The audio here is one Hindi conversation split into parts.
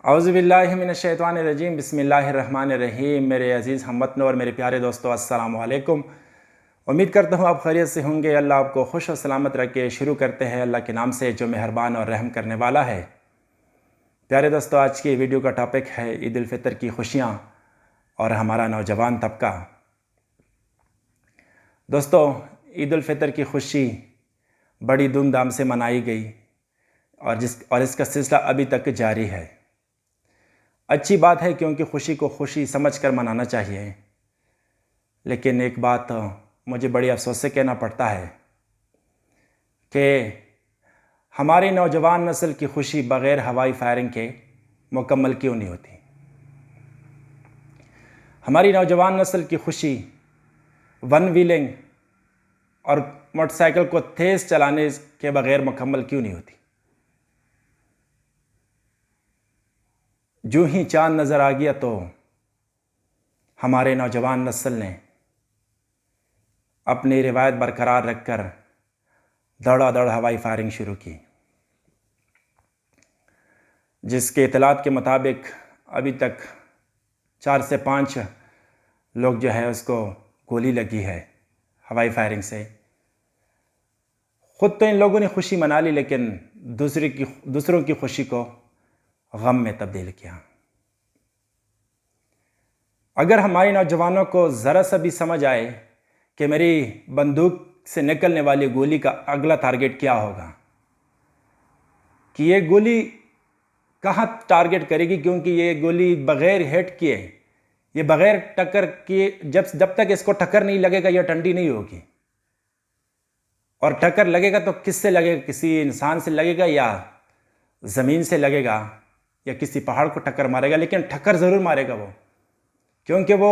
औज़ुबिल्लाहिमिनश्शैतानिर्रजीम बिस्मिल्लाहिर्रहमानिर्रहीम। मेरे अज़ीज़ हमवतनों और मेरे प्यारे दोस्तों, अस्सलामु अलैकुम। उम्मीद करता हूँ आप खैरियत से होंगे। अल्लाह आपको खुश और सलामत रखे। शुरू करते हैं अल्लाह के नाम से जो मेहरबान और रहम करने वाला है। प्यारे दोस्तों, आज की वीडियो का टॉपिक है ईद उल फितर की खुशियाँ और हमारा नौजवान तबका। दोस्तों, ईद उल फितर की खुशी बड़ी धूमधाम से मनाई गई और इसका सिलसिला अभी तक जारी है। अच्छी बात है क्योंकि खुशी को खुशी समझकर मनाना चाहिए। लेकिन एक बात मुझे बड़ी अफसोस से कहना पड़ता है कि हमारी नौजवान नस्ल की खुशी बग़ैर हवाई फायरिंग के मुकम्मल क्यों नहीं होती। हमारी नौजवान नस्ल की खुशी वन व्हीलिंग और मोटरसाइकिल को तेज़ चलाने के बग़ैर मुकम्मल क्यों नहीं होती। जो ही चांद नज़र आ गया तो हमारे नौजवान नस्ल ने अपनी रिवायत बरकरार रखकर दौड़ हवाई फायरिंग शुरू की, जिसके इतलात के मुताबिक अभी तक 4 से 5 लोग जो है उसको गोली लगी है हवाई फायरिंग से। ख़ुद तो इन लोगों ने खुशी मना ली, लेकिन दूसरों की खुशी को गम में तब्दील किया। अगर हमारे नौजवानों को ज़रा सा भी समझ आए कि मेरी बंदूक से निकलने वाली गोली का अगला टारगेट क्या होगा, कि ये गोली कहाँ टारगेट करेगी, क्योंकि ये गोली बग़ैर हिट किए, ये बग़ैर टक्कर किए, जब तक इसको टक्कर नहीं लगेगा ये ठंडी नहीं होगी। और टक्कर लगेगा तो किससे लगेगा? किसी इंसान से लगेगा या ज़मीन से लगेगा या किसी पहाड़ को टक्कर मारेगा, लेकिन टक्कर ज़रूर मारेगा वो, क्योंकि वो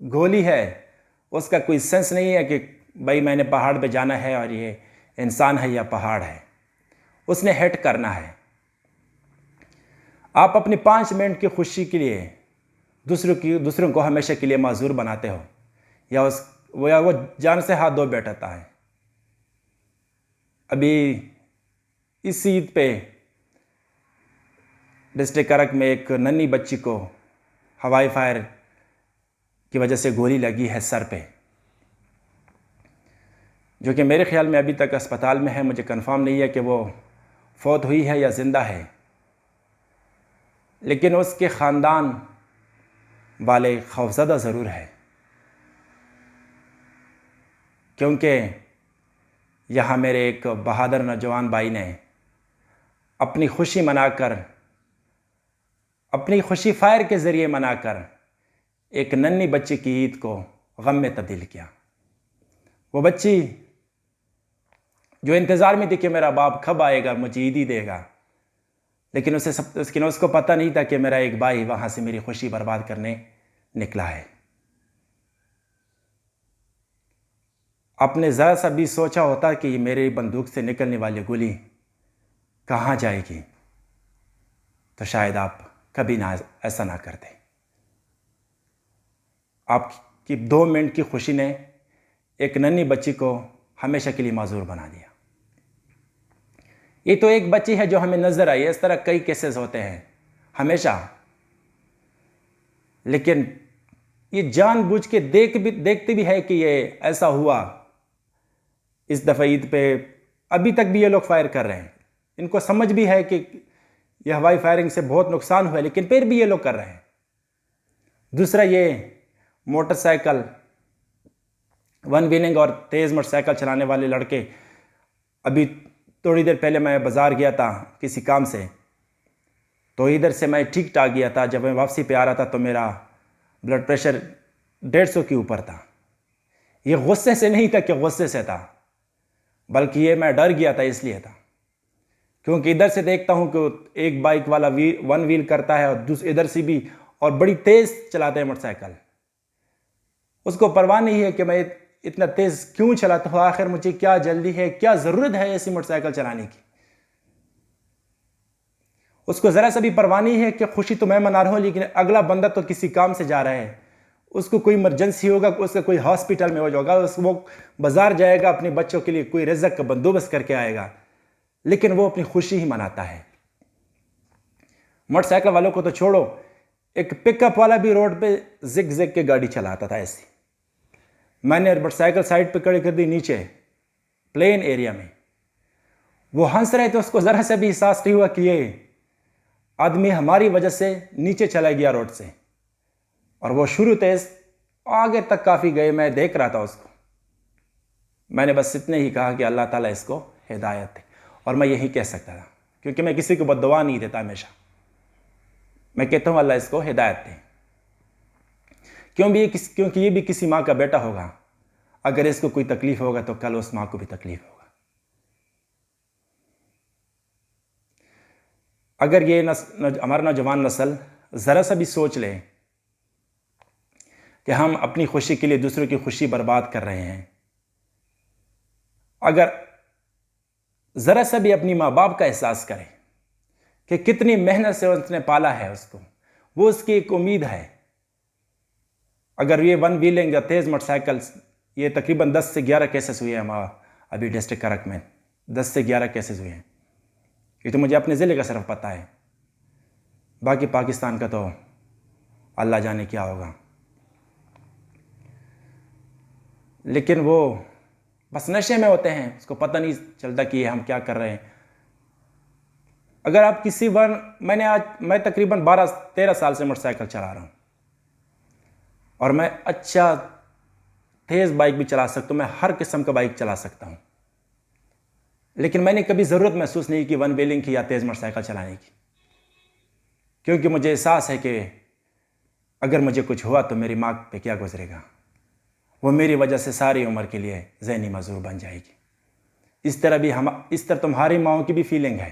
गोली है। उसका कोई सेंस नहीं है कि भाई मैंने पहाड़ पे जाना है और ये इंसान है या पहाड़ है, उसने हिट करना है। आप अपनी 5 मिनट की खुशी के लिए दूसरों को हमेशा के लिए माजूर बनाते हो, या वो जान से हाथ धो बैठता है। अभी इस ईद पे डिस्ट्रिक्ट करक में एक नन्ही बच्ची को हवाई फायर की वजह से गोली लगी है सर पे, जो कि मेरे ख्याल में अभी तक अस्पताल में है। मुझे कंफर्म नहीं है कि वो फौत हुई है या ज़िंदा है, लेकिन उसके ख़ानदान वाले खौफज़दा ज़रूर है, क्योंकि यहाँ मेरे एक बहादुर नौजवान भाई ने अपनी खुशी मनाकर, अपनी खुशी फायर के ज़रिए मनाकर एक नन्ही बच्ची की ईद को गम में तब्दील किया। वो बच्ची जो इंतज़ार में थी कि मेरा बाप कब आएगा, मुझे ईद ही देगा, लेकिन उसको पता नहीं था कि मेरा एक भाई वहाँ से मेरी खुशी बर्बाद करने निकला है। आपने ज़रा सा भी सोचा होता कि मेरी बंदूक से निकलने वाली गोली कहाँ जाएगी, तो शायद आप कभी ऐसा ना करते। आपकी 2 मिनट की खुशी ने एक नन्ही बच्ची को हमेशा के लिए माजूर बना दिया। ये तो एक बच्ची है जो हमें नज़र आई, इस तरह कई केसेस होते हैं हमेशा, लेकिन ये जानबूझ के देखते भी है कि ये ऐसा हुआ। इस दफ़ा ईद पे अभी तक भी ये लोग फायर कर रहे हैं। इनको समझ भी है कि ये हवाई फायरिंग से बहुत नुकसान हुआ है, लेकिन फिर भी ये लोग कर रहे हैं। दूसरा, ये मोटरसाइकिल वन व्हीलिंग और तेज़ मोटरसाइकिल चलाने वाले लड़के, अभी थोड़ी देर पहले मैं बाज़ार गया था किसी काम से, तो इधर से मैं ठीक ठाक गया था। जब मैं वापसी पे आ रहा था तो मेरा ब्लड प्रेशर 150 के ऊपर था। ये गुस्से से नहीं था कि गुस्से से था, बल्कि ये मैं डर गया था इसलिए था, क्योंकि इधर से देखता हूँ कि एक बाइक वाला वन व्हील करता है और इधर से भी, और बड़ी तेज़ चलाते हैं मोटरसाइकिल। उसको परवाह नहीं है कि मैं इतना तेज़ क्यों चलाता हूँ, आखिर मुझे क्या जल्दी है, क्या ज़रूरत है ऐसी मोटरसाइकिल चलाने की। उसको ज़रा सा भी परवाह नहीं है कि खुशी तो मैं मना रहा हूँ, लेकिन अगला बंदा तो किसी काम से जा रहा है, उसको कोई इमरजेंसी होगा, उसका कोई हॉस्पिटल में हो जाएगा, वो बाज़ार जाएगा, अपने बच्चों के लिए कोई रिज़्क़ का बंदोबस्त करके आएगा, लेकिन वो अपनी खुशी ही मनाता है। मोटरसाइकिल वालों को तो छोड़ो, एक पिकअप वाला भी रोड पे जिग जिग के गाड़ी चलाता था ऐसी। मैंने मोटरसाइकिल साइड पे खड़ी कर दी नीचे प्लेन एरिया में। वो हंस रहे थे, उसको ज़रा से भी एहसास नहीं हुआ कि ये आदमी हमारी वजह से नीचे चला गया रोड से। और वो शुरू तेज आगे तक काफ़ी गए, मैं देख रहा था उसको। मैंने बस इतने ही कहा कि अल्लाह ताला इसको हिदायत दे, और मैं यही कह सकता था, क्योंकि मैं किसी को बद्दुआ नहीं देता। हमेशा मैं कहता हूँ अल्लाह इसको हिदायत दे, क्योंकि ये भी किसी माँ का बेटा होगा। अगर इसको कोई तकलीफ होगा तो कल उस माँ को भी तकलीफ होगा। अगर ये हमारा नौजवान नस्ल ज़रा सा भी सोच ले कि हम अपनी खुशी के लिए दूसरों की खुशी बर्बाद कर रहे हैं, अगर ज़रा सा भी अपनी माँ बाप का एहसास करें कि कितनी मेहनत से उसने पाला है उसको, वो उसकी एक उम्मीद है। अगर ये वन व्हीलिंग या तेज़ मोटरसाइकिल, ये तकरीबन 10 से 11 केसेस हुए हैं हमारा अभी डिस्ट्रिक्ट करक में, 10 से 11 केसेस हुए हैं। ये तो मुझे अपने ज़िले का सिर्फ पता है, बाकी पाकिस्तान का तो अल्लाह जाने क्या होगा। लेकिन वो बस नशे में होते हैं, उसको पता नहीं चलता कि हम क्या कर रहे हैं। अगर आप किसी मैं तकरीबन 12-13 साल से मोटरसाइकिल चला रहा हूँ, और मैं अच्छा तेज़ बाइक भी चला सकता हूँ, मैं हर किस्म का बाइक चला सकता हूँ। लेकिन मैंने कभी ज़रूरत महसूस नहीं की वन व्हीलिंग की या तेज़ मोटरसाइकिल चलाने की, क्योंकि मुझे एहसास है कि अगर मुझे कुछ हुआ तो मेरी माँ पे क्या गुजरेगा। वो मेरी वजह से सारी उम्र के लिए ज़हनी मजदूर बन जाएगी। इस तरह तुम्हारी माँओं की भी फीलिंग है।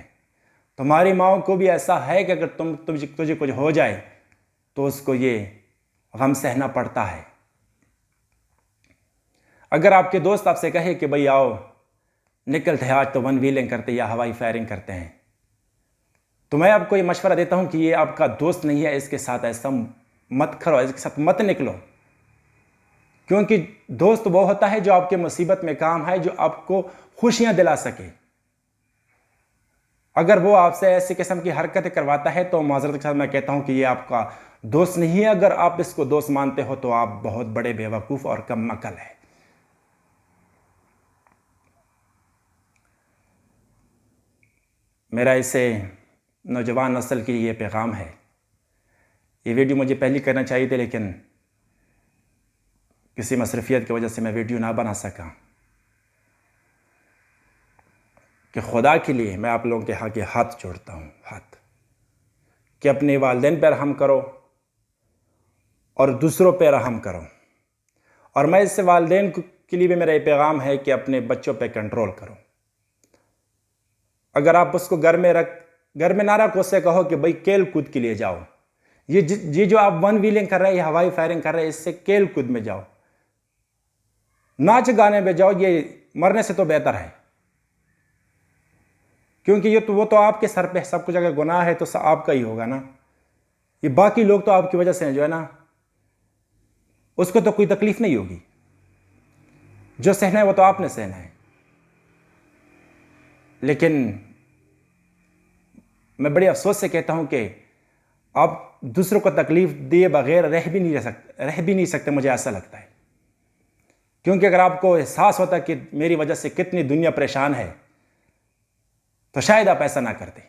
तुम्हारी माँओं को भी ऐसा है कि अगर तुझे कुछ हो जाए तो उसको ये गम सहना पड़ता है। अगर आपके दोस्त आपसे कहे कि भाई आओ निकलते हैं आज तो वन व्हीलिंग करते या हवाई फायरिंग करते हैं, तो मैं आपको ये मशवरा देता हूं कि ये आपका दोस्त नहीं है, इसके साथ ऐसा मत करो, इसके साथ मत निकलो। क्योंकि दोस्त वो होता है जो आपके मुसीबत में काम है, जो आपको खुशियां दिला सके। अगर वो आपसे ऐसी किस्म की हरकतें करवाता है तो माजरत के साथ मैं कहता हूं कि ये आपका दोस्त नहीं है। अगर आप इसको दोस्त मानते हो तो आप बहुत बड़े बेवकूफ़ और कम अकल है। मेरा इसे नौजवान नस्ल के लिए पैगाम है। ये वीडियो मुझे पहले करना चाहिए थी, लेकिन किसी मसरूफियत की वजह से मैं वीडियो ना बना सका। कि खुदा के लिए मैं आप लोगों के आगे हाथ जोड़ता हूँ, हाथ, कि अपने वालिदैन पर रहम करो और दूसरों पर रहम करो। और मैं इससे वालिदैन के लिए भी मेरा ये पैगाम है कि अपने बच्चों पर कंट्रोल करो। अगर आप उसको घर में ना रखो, उससे कहो कि भाई खेल कूद के लिए जाओ। ये जो आप वन व्हीलिंग कर रहे हैं, हवाई फायरिंग कर रहे हैं, इससे खेल कूद में जाओ, नाच गाने में जाओ। ये मरने से तो बेहतर है, क्योंकि वो तो आपके सर पे सब कुछ। अगर गुनाह है तो आपका ही होगा ना। ये बाकी लोग तो आपकी वजह से जो है ना, उसको तो कोई तकलीफ नहीं होगी। जो सहना है वो तो आपने सहना है। लेकिन मैं बड़े अफसोस से कहता हूं कि आप दूसरों को तकलीफ दिए बगैर रह भी नहीं सकते, मुझे ऐसा लगता है। क्योंकि अगर आपको एहसास होता कि मेरी वजह से कितनी दुनिया परेशान है, तो शायद आप ऐसा ना करते।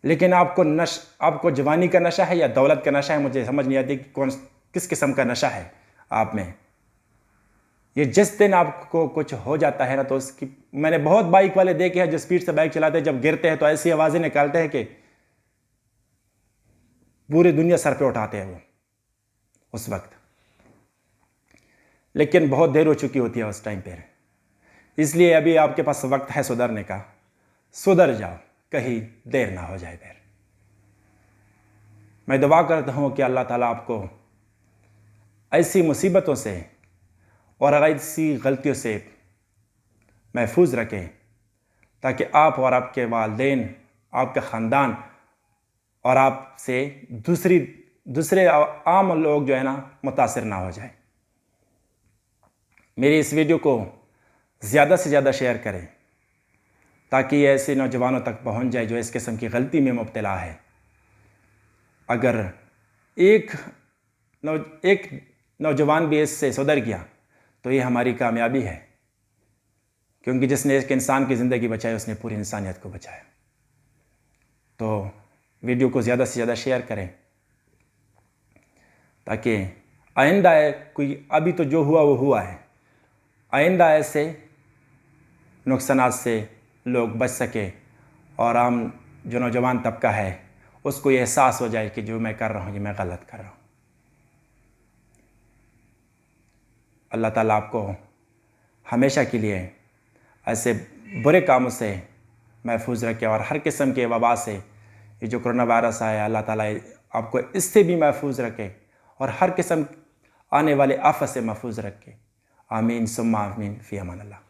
लेकिन आपको जवानी का नशा है या दौलत का नशा है, मुझे समझ नहीं आती कि किस किस्म का नशा है आप में। ये जिस दिन आपको कुछ हो जाता है ना, तो उसकी मैंने बहुत बाइक वाले देखे हैं जो स्पीड से बाइक चलाते हैं, जब गिरते हैं तो ऐसी आवाज़ें निकालते हैं कि पूरी दुनिया सर पे उठाते हैं वो उस वक्त। लेकिन बहुत देर हो चुकी होती है उस टाइम पर। इसलिए अभी आपके पास वक्त है सुधरने का। सुधर जाओ, कहीं देर ना हो जाए फिर। मैं दुआ करता हूँ कि अल्लाह ताला आपको ऐसी मुसीबतों से और ऐसी गलतियों से महफूज रखें, ताकि आप और आपके वालिदैन, आपका ख़ानदान और आपसे दूसरे आम लोग जो है ना मुतासिर ना हो जाए। मेरी इस वीडियो को ज़्यादा से ज़्यादा शेयर करें, ताकि ये ऐसे नौजवानों तक पहुंच जाए जो इस किस्म की गलती में मुब्तला है। अगर एक नौजवान भी इससे सुधर गया तो ये हमारी कामयाबी है, क्योंकि जिसने एक इंसान की ज़िंदगी बचाई उसने पूरी इंसानियत को बचाया। तो वीडियो को ज़्यादा से ज़्यादा शेयर करें ताकि आइंदा कोई, अभी तो जो हुआ वो हुआ है, आइंदा ऐसे नुकसानात से लोग बच सके और आम जो नौजवान तबका है उसको ये एहसास हो जाए कि जो मैं कर रहा हूँ ये मैं गलत कर रहा हूँ। अल्लाह ताला आपको हमेशा के लिए ऐसे बुरे कामों से महफूज रखे और हर किस्म के वबा से, ये जो कोरोना वायरस आया, अल्लाह ताला आपको इससे भी महफूज रखे और हर किस्म आने वाले आफत से महफूज रखे। आमीन सुम्मा आमीन, फ़ी अमान अल्लाह।